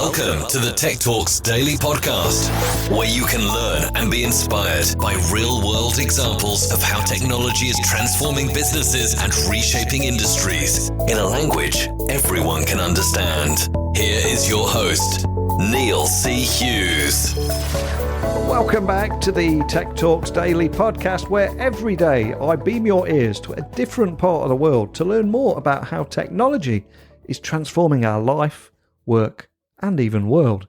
Welcome to the Tech Talks Daily Podcast, where you can learn and be inspired by real-world examples of how technology is transforming businesses and reshaping industries in a language everyone can understand. Here is your host, Neil C. Hughes. Welcome back to the Tech Talks Daily Podcast, where every day I beam your ears to a different part of the world to learn more about how technology is transforming our life, work, and even world.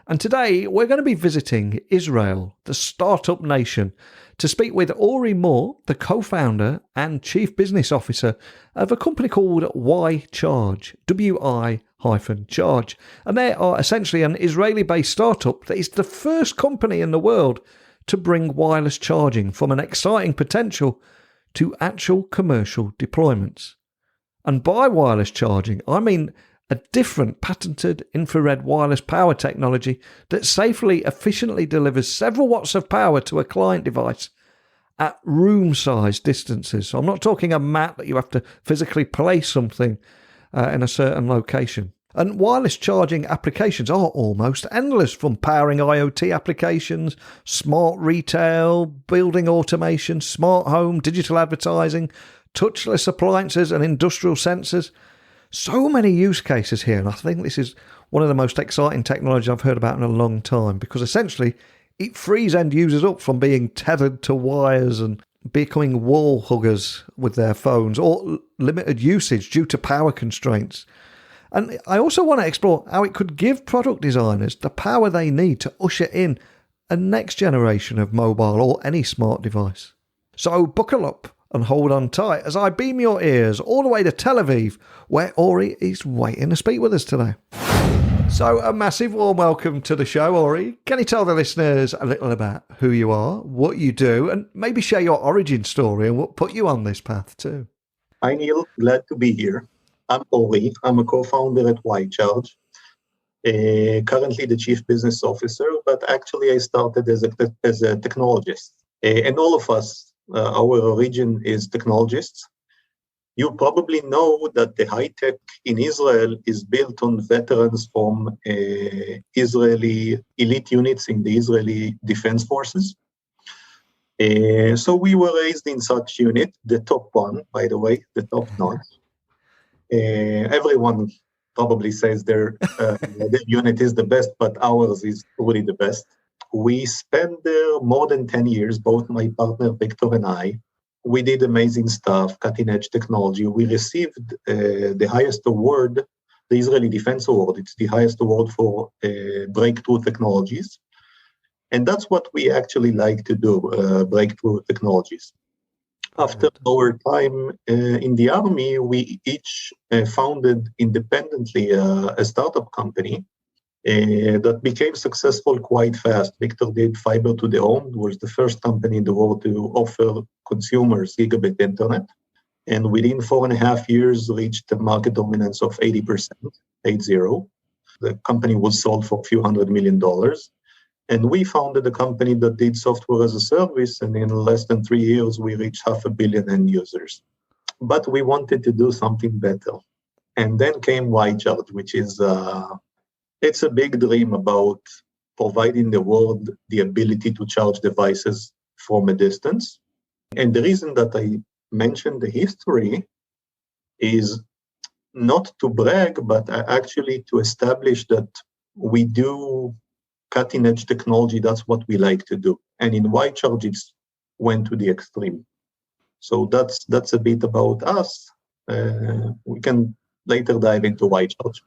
And today we're going to be visiting Israel, the startup nation, to speak with Ori Mor, the co-founder and chief business officer of a company called Y-Charge, W-I-Charge. And they are essentially an Israeli-based startup that is the first company in the world to bring wireless charging from an exciting potential to actual commercial deployments. And by wireless charging, I mean a different patented infrared wireless power technology that safely, efficiently delivers several watts of power to a client device at room-sized distances. So I'm not talking a mat that you have to physically place something in a certain location. And wireless charging applications are almost endless, from powering IoT applications, smart retail, building automation, smart home, digital advertising, touchless appliances and industrial sensors. So many use cases here, and I think this is one of the most exciting technologies I've heard about in a long time, because essentially it frees end users up from being tethered to wires and becoming wall huggers with their phones, or limited usage due to power constraints. And I also want to explore how it could give product designers the power they need to usher in a next generation of mobile or any smart device. So buckle up and hold on tight as I beam your ears all the way to Tel Aviv, where Ori is waiting to speak with us today. So a massive warm welcome to the show, Ori. Can you tell the listeners a little about who you are, what you do, and maybe share your origin story and what put you on this path too? Hi, Neil. Glad to be here. I'm Ori. I'm a co-founder at Y-Charge, currently the chief business officer, but actually I started as a technologist. And all of us, our origin is technologists. You probably know that the high tech in Israel is built on veterans from Israeli elite units in the Israeli Defense Forces. So we were raised in such unit, the top one, by the way, the top notch. Everyone probably says their unit is the best, but ours is really the best. We spent there more than 10 years, both my partner Victor and I. We did amazing stuff, cutting-edge technology. We received the highest award, the Israeli Defense Award. It's the highest award for breakthrough technologies. And that's what we actually like to do, breakthrough technologies. After our time in the army, we each founded independently a startup company that became successful quite fast. Victor did fiber to the home, was the first company in the world to offer consumers gigabit internet. And within 4.5 years, reached a market dominance of 80%, 80. The company was sold for a few $100 million. And we founded a company that did software as a service. And in less than 3 years, we reached 500 million end users. But we wanted to do something better. And then came Y-Charge, which is it's a big dream about providing the world the ability to charge devices from a distance. And the reason that I mentioned the history is not to brag, but actually to establish that we do cutting-edge technology. That's what we like to do. And in Y-Charge, it went to the extreme. So that's a bit about us. We can later dive into Y-Charge.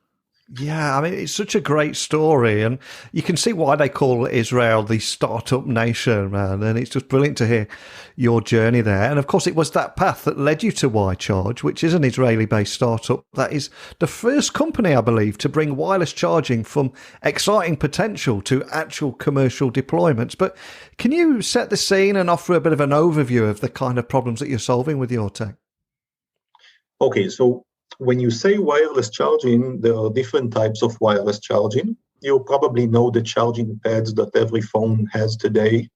Yeah, I mean, it's such a great story, and you can see why they call Israel the startup nation, man. And it's just brilliant to hear your journey there. And of course, it was that path that led you to Y-Charge, which is an Israeli-based startup that is the first company, I believe, to bring wireless charging from exciting potential to actual commercial deployments. But can you set the scene and offer a bit of an overview of the kind of problems that you're solving with your tech? Okay, so when you say wireless charging, there are different types of wireless charging. You probably know the charging pads that every phone has today,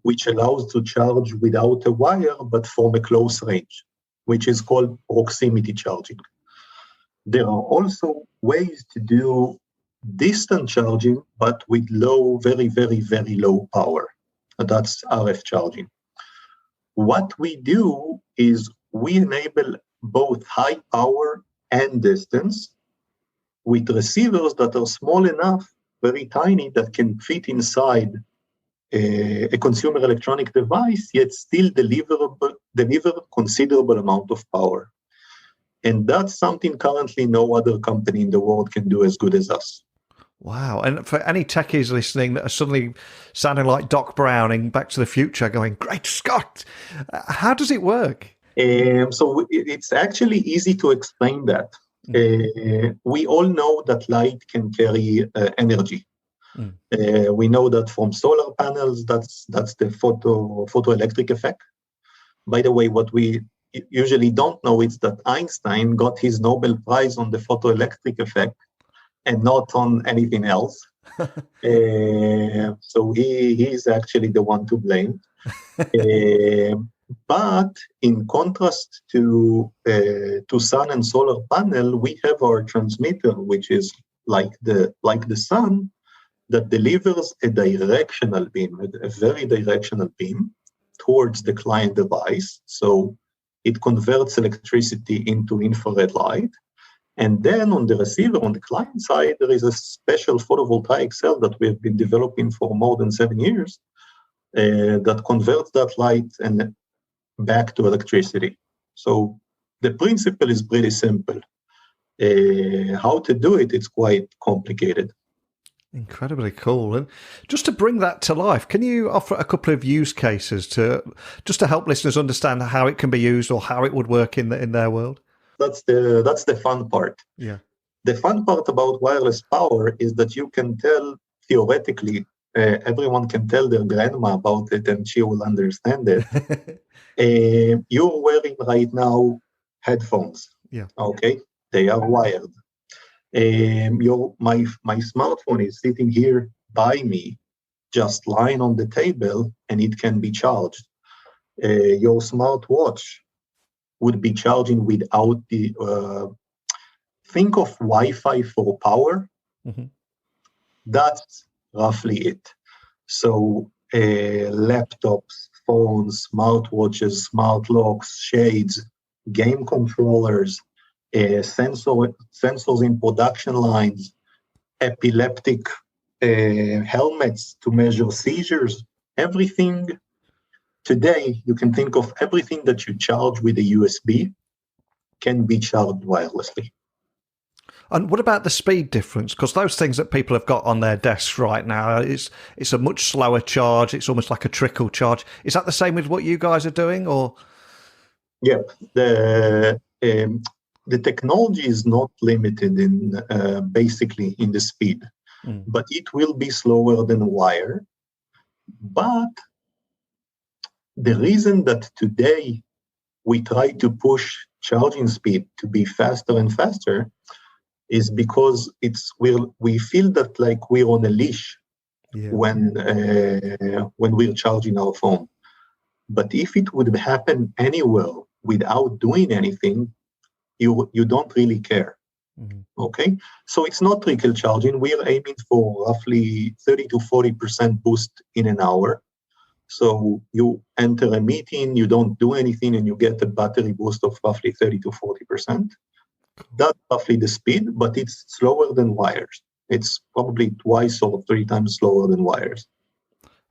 which allows to charge without a wire, but from a close range, which is called proximity charging. There are also ways to do distant charging, but with low, very, very, very low power. That's RF charging. What we do is we enable both high power and distance with receivers that are small enough, very tiny, that can fit inside a consumer electronic device, yet still deliver considerable amount of power. And that's something currently no other company in the world can do as good as us. Wow. And for any techies listening that are suddenly sounding like Doc Brown in Back to the Future going, Great Scott, how does it work? So it's actually easy to explain that. We all know that light can carry energy. We know that from solar panels, that's the photoelectric effect. By the way, what we usually don't know is that Einstein got his Nobel Prize on the photoelectric effect and not on anything else. So he's actually the one to blame. But in contrast to sun and solar panel, we have our transmitter, which is like the sun, that delivers a directional beam, a very directional beam towards the client device. So it converts electricity into infrared light. And then on the receiver, on the client side, there is a special photovoltaic cell that we have been developing for more than 7 years that converts that light and back to electricity. So the principle is pretty simple. How to do it, it's quite complicated. Incredibly cool. And just to bring that to life, can you offer a couple of use cases to help listeners understand how it can be used or how it would work in their world? That's the fun part. Yeah. The fun part about wireless power is that you can tell, theoretically, everyone can tell their grandma about it and she will understand it. You're wearing right now headphones. Yeah. Okay. They are wired. My smartphone is sitting here by me, just lying on the table, and it can be charged. Your smartwatch would be charging without the think of Wi-Fi for power. Mm-hmm. That's roughly it. So laptops, phones, smartwatches, smart locks, shades, game controllers, sensors in production lines, epileptic helmets to measure seizures, everything. Today, you can think of everything that you charge with a USB can be charged wirelessly. And what about the speed difference? Because those things that people have got on their desks right now, it's a much slower charge. It's almost like a trickle charge. Is that the same with what you guys are doing, or? Yeah, the technology is not limited in basically in the speed, but it will be slower than wire. But the reason that today we try to push charging speed to be faster and faster is because we feel that like we're on a leash when we're charging our phone. But if it would happen anywhere without doing anything, you don't really care. Mm-hmm. Okay, so it's not trickle charging. We're aiming for roughly 30 to 40% boost in an hour. So you enter a meeting, you don't do anything, and you get a battery boost of roughly 30 to 40%. That's roughly the speed, but it's slower than wires. It's probably twice or 3 times slower than wires.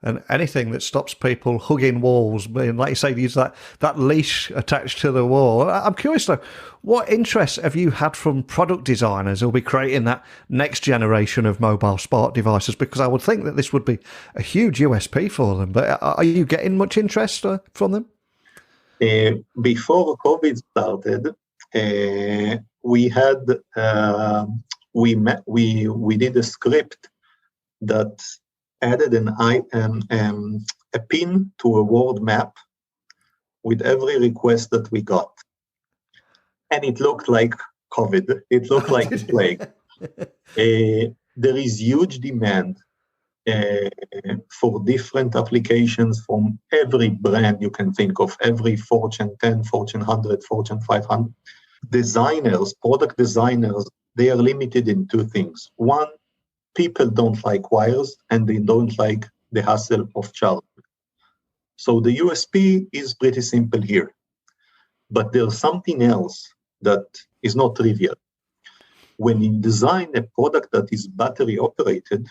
And anything that stops people hugging walls, like you say, use that leash attached to the wall. I'm curious though, what interest have you had from product designers who'll be creating that next generation of mobile smart devices? Because I would think that this would be a huge USP for them. But are you getting much interest from them? Before COVID started, we did a script that added a pin to a world map with every request that we got. And it looked like COVID. It looked like the plague. There is huge demand for different applications from every brand you can think of, every Fortune 10, Fortune 100, Fortune 500. Product designers, they are limited in 2 things. One, people don't like wires and they don't like the hassle of charging. So the USP is pretty simple here. But there's something else that is not trivial. When you design a product that is battery operated,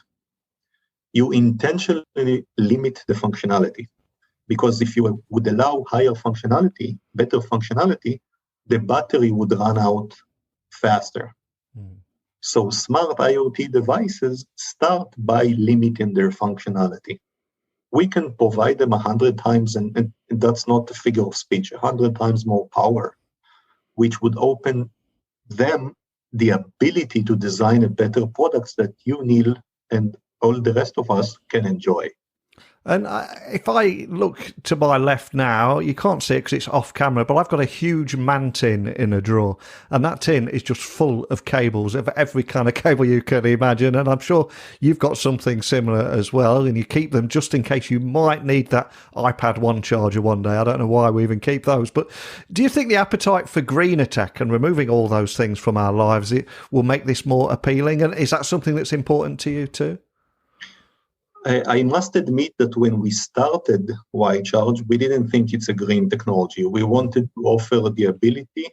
you intentionally limit the functionality. Because if you would allow higher functionality, better functionality, the battery would run out faster. So smart IoT devices start by limiting their functionality. We can provide them 100 times, and that's not a figure of speech, 100 times more power, which would open them the ability to design a better products that you, Neil, and all the rest of us can enjoy. And if I look to my left now, you can't see it because it's off camera, but I've got a huge man tin in a drawer. And that tin is just full of cables, of every kind of cable you can imagine. And I'm sure you've got something similar as well. And you keep them just in case you might need that iPad 1 charger one day. I don't know why we even keep those. But do you think the appetite for greener tech and removing all those things from our lives, it will make this more appealing? And is that something that's important to you too? I must admit that when we started Y-Charge, we didn't think it's a green technology. We wanted to offer the ability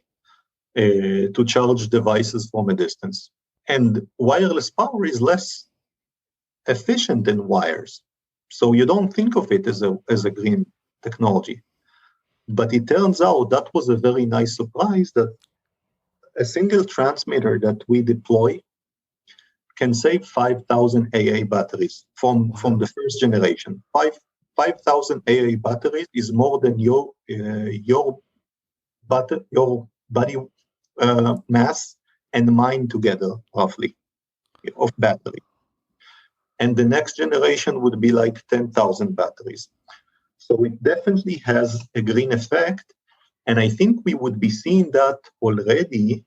to charge devices from a distance. And wireless power is less efficient than wires. So you don't think of it as a green technology. But it turns out that was a very nice surprise that a single transmitter that we deploy can save 5,000 AA batteries from the first generation. 5,000 AA batteries is more than your body mass and mine together, roughly, of battery. And the next generation would be like 10,000 batteries. So it definitely has a green effect. And I think we would be seeing that already.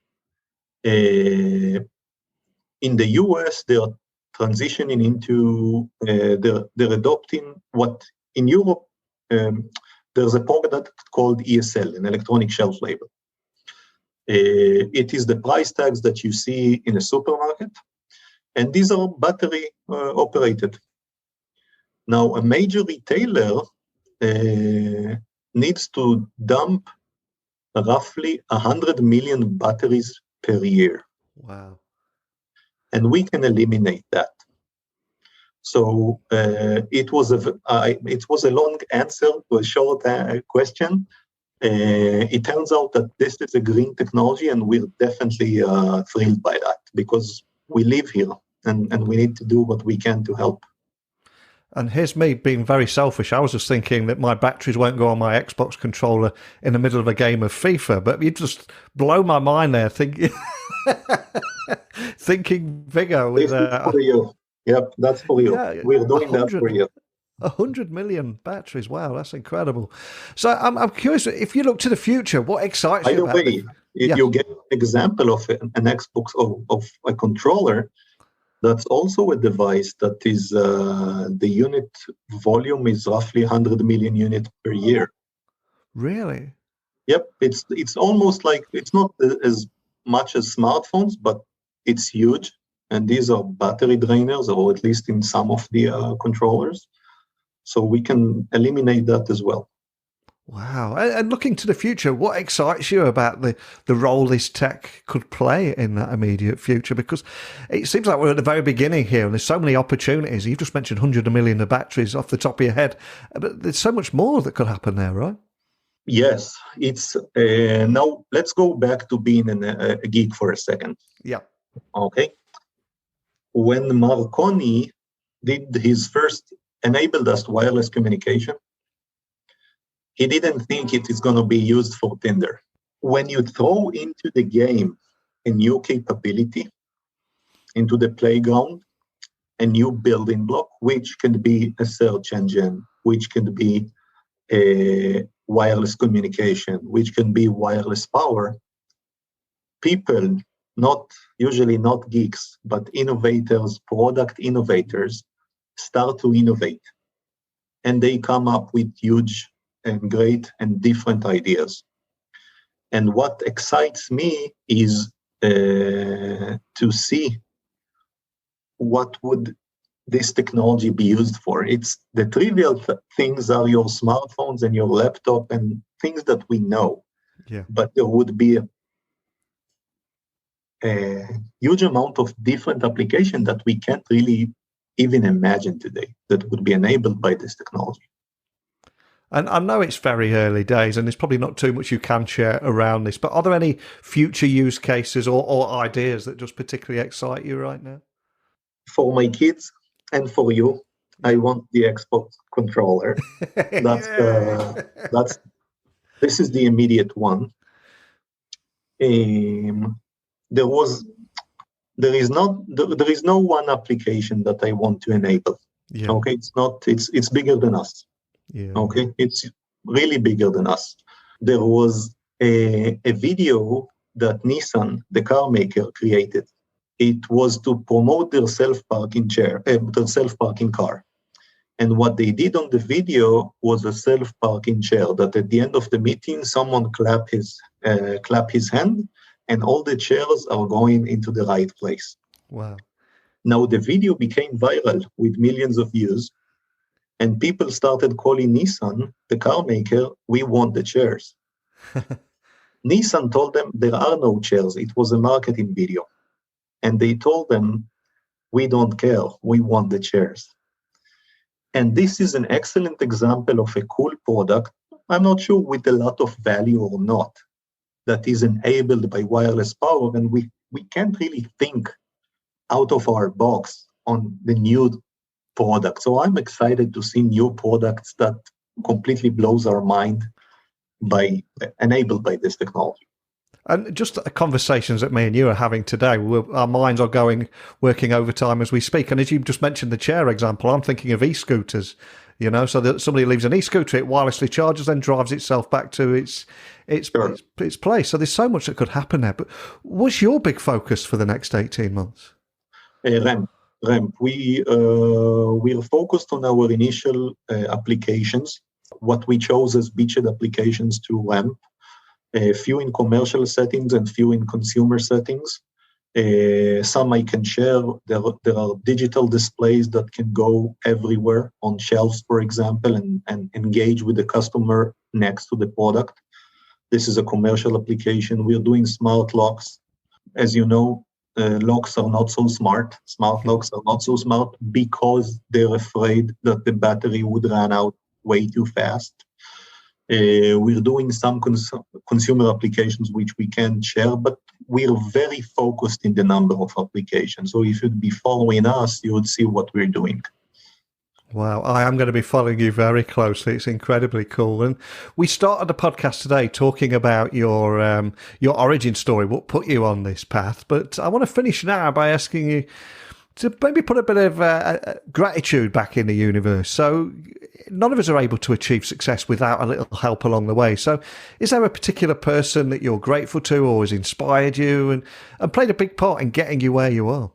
In the US, they are transitioning into, they're adopting what in Europe, there's a product called ESL, an electronic shelf label. It is the price tags that you see in a supermarket, and these are battery operated. Now, a major retailer needs to dump roughly 100 million batteries per year. Wow. And we can eliminate that. So it was a long answer to a short question. It turns out that this is a green technology, and we're definitely thrilled by that because we live here and we need to do what we can to help. And here's me being very selfish. I was just thinking that my batteries won't go on my Xbox controller in the middle of a game of FIFA, but you just blow my mind there thinking bigger. With, for you. Yep, that's for you. Yeah, we're doing that for you. 100 million batteries. Wow, that's incredible. So I'm curious, if you look to the future, what excites you about it? If you get an example of an Xbox of a controller, that's also a device that is, the unit volume is roughly 100 million units per year. Really? Yep, it's almost like, it's not as much as smartphones, but it's huge. And these are battery drainers, or at least in some of the controllers. So we can eliminate that as well. Wow. And looking to the future, what excites you about the role this tech could play in that immediate future? Because it seems like we're at the very beginning here and there's so many opportunities. You've just mentioned 100 million of batteries off the top of your head, but there's so much more that could happen there, right? Yes. It's now let's go back to being a geek for a second. Yeah. Okay. When Marconi did his first enabled us wireless communication, he didn't think it is going to be used for Tinder. When you throw into the game a new capability, into the playground, a new building block, which can be a search engine, which can be a wireless communication, which can be wireless power, people, usually not geeks, but innovators, product innovators, start to innovate. And they come up with huge and great and different ideas. And what excites me is to see what would this technology be used for? It's the trivial things are your smartphones and your laptop and things that we know. Yeah. But there would be a huge amount of different applications that we can't really even imagine today that would be enabled by this technology. And I know it's very early days and there's probably not too much you can share around this, but are there any future use cases or ideas that just particularly excite you right now? For my kids and for you, I want the Xbox controller. This is the immediate one. There is no one application that I want to enable. Yeah. Okay, it's bigger than us. Yeah. Okay, it's really bigger than us. There was a video that Nissan, the car maker, created. It was to promote their self-parking car. And what they did on the video was a self-parking chair that at the end of the meeting, someone clap his hand and all the chairs are going into the right place. Wow. Now the video became viral with millions of views and people started calling Nissan, the car maker, we want the chairs. Nissan told them there are no chairs. It was a marketing video. And they told them, we don't care. We want the chairs. And this is an excellent example of a cool product. I'm not sure with a lot of value or not, that is enabled by wireless power. And we can't really think out of our box on the new product. So I'm excited to see new products that completely blows our mind enabled by this technology. And just conversations that me and you are having today, our minds are working overtime as we speak. And as you just mentioned the chair example, I'm thinking of e-scooters, so that somebody leaves an e-scooter, it wirelessly charges, then drives itself back to its place. So there's so much that could happen there. But what's your big focus for the next 18 months? REM. We're focused on our initial applications, what we chose as beachhead applications to REM. A few in commercial settings and few in consumer settings. Some I can share. There are digital displays that can go everywhere on shelves, for example, and engage with the customer next to the product. This is a commercial application. We're doing smart locks. As you know, locks are not so smart. Smart locks are not so smart because they're afraid that the battery would run out way too fast. We're doing some consumer applications which we can share, but we're very focused in the number of applications. So if you'd be following us, you would see what we're doing. Wow, I am going to be following you very closely. It's incredibly cool. And we started the podcast today talking about your origin story, what put you on this path. But I want to finish now by asking you to maybe put a bit of gratitude back in the universe. So none of us are able to achieve success without a little help along the way. So is there a particular person that you're grateful to or has inspired you and played a big part in getting you where you are?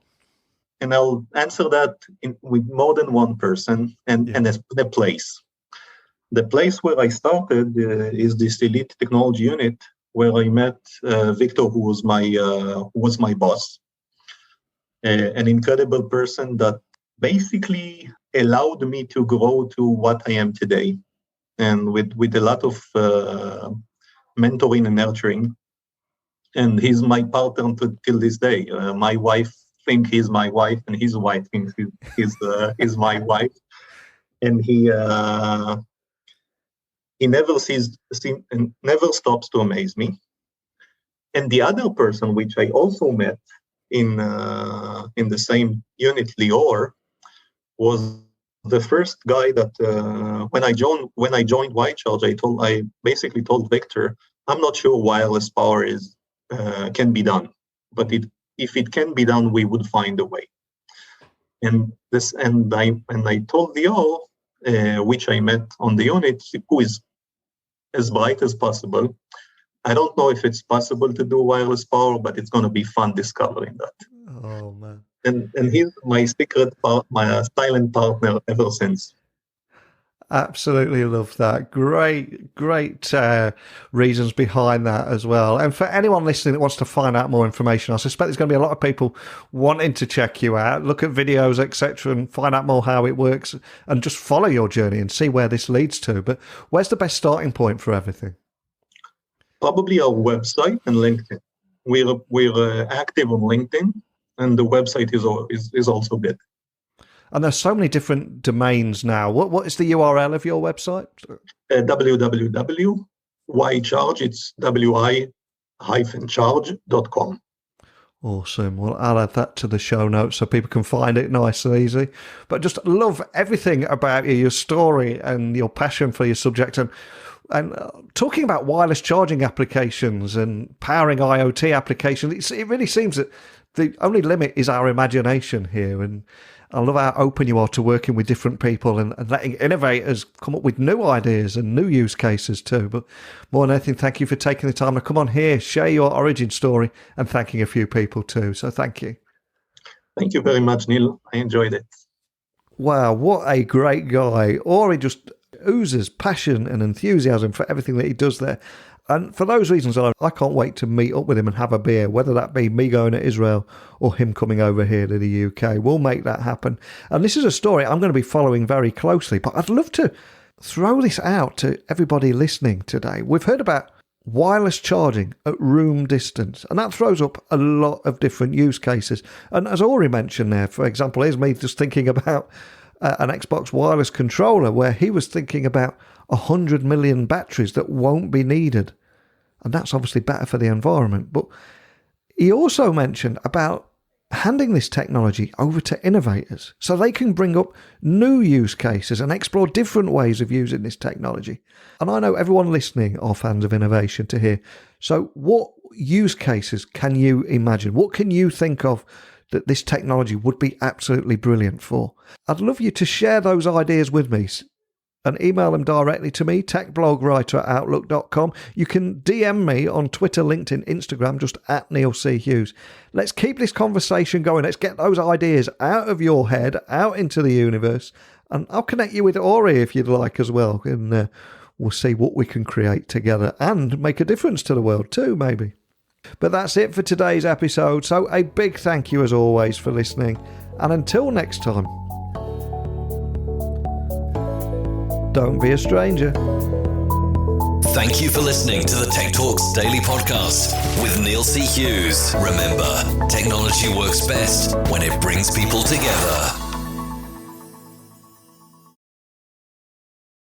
And I'll answer that with more than one person and a place. The place where I started is this elite technology unit where I met Victor, who was my boss. An incredible person that basically allowed me to grow to what I am today, and with a lot of mentoring and nurturing. And he's my partner till this day. My wife thinks he's my wife, and his wife thinks he's my wife. And he never never stops to amaze me. And the other person, which I also met in the same unit, Lior, was the first guy that when I joined White Charge, I basically told Victor, I'm not sure wireless power can be done, but if it can be done, we would find a way. And I told Lior, which I met on the unit, who is as bright as possible. I don't know if it's possible to do wireless power, but it's going to be fun discovering that. Oh, man. And he's my secret my silent partner ever since. Absolutely love that. Great reasons behind that as well. And for anyone listening that wants to find out more information, I suspect there's going to be a lot of people wanting to check you out, look at videos, etc., and find out more how it works and just follow your journey and see where this leads to. But where's the best starting point for everything? Probably our website and LinkedIn. We're active on LinkedIn, and the website is also good. And there's so many different domains now. What is the URL of your website? www.whycharge. It's wi-charge.com. Awesome. Well, I'll add that to the show notes so people can find it nice and easy. But just love everything about you, your story and your passion for your subject. And talking about wireless charging applications and powering IoT applications, it really seems that the only limit is our imagination here. And I love how open you are to working with different people and letting innovators come up with new ideas and new use cases too. But more than anything, thank you for taking the time to come on here, share your origin story, and thanking a few people too. So thank you. Thank you very much, Neil. I enjoyed it. Wow, what a great guy. Ori just oozes passion and enthusiasm for everything that he does there. And for those reasons, I can't wait to meet up with him and have a beer, whether that be me going to Israel or him coming over here to the UK. We'll make that happen. And this is a story I'm going to be following very closely, but I'd love to throw this out to everybody listening today. We've heard about wireless charging at room distance, and that throws up a lot of different use cases. And as Ori mentioned there, for example, here's me just thinking about an Xbox wireless controller where he was thinking about 100 million batteries that won't be needed. And that's obviously better for the environment. But he also mentioned about handing this technology over to innovators so they can bring up new use cases and explore different ways of using this technology. And I know everyone listening are fans of innovation to hear. So what use cases can you imagine? What can you think of that this technology would be absolutely brilliant for? I'd love you to share those ideas with me and email them directly to me, techblogwriter@outlook.com. You can DM me on Twitter, LinkedIn, Instagram, just @NeilC.Hughes. Let's keep this conversation going. Let's get those ideas out of your head, out into the universe. And I'll connect you with Ori if you'd like as well. And we'll see what we can create together and make a difference to the world too, maybe. But that's it for today's episode. So a big thank you as always for listening. And until next time, don't be a stranger. Thank you for listening to the Tech Talks Daily Podcast with Neil C. Hughes. Remember, technology works best when it brings people together.